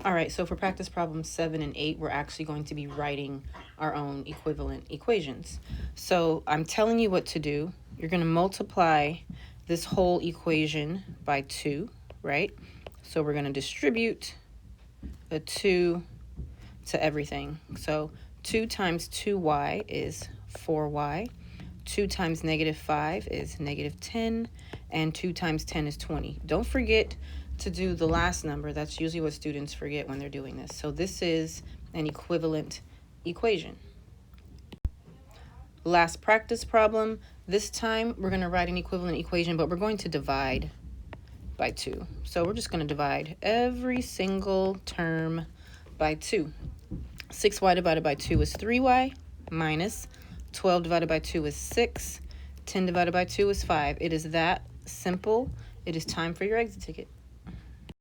All right, so for practice problems 7 and 8, we're actually going to be writing our own equivalent equations. So I'm telling you what to do. You're going to multiply this whole equation by 2, right? So we're going to distribute a 2 to everything. So 2 times 2y is 4y. 2 times negative 5 is negative 10. And 2 times 10 is 20. Don't forget to do the last number. That's usually what students forget when they're doing this. So this is an equivalent equation. Last practice problem. This time we're going to write an equivalent equation, but we're going to divide by 2. So we're just going to divide every single term by 2. 6y divided by 2 is 3y, minus 12 divided by 2 is 6, 10 divided by 2 is 5. It is that simple. It is time for your exit ticket.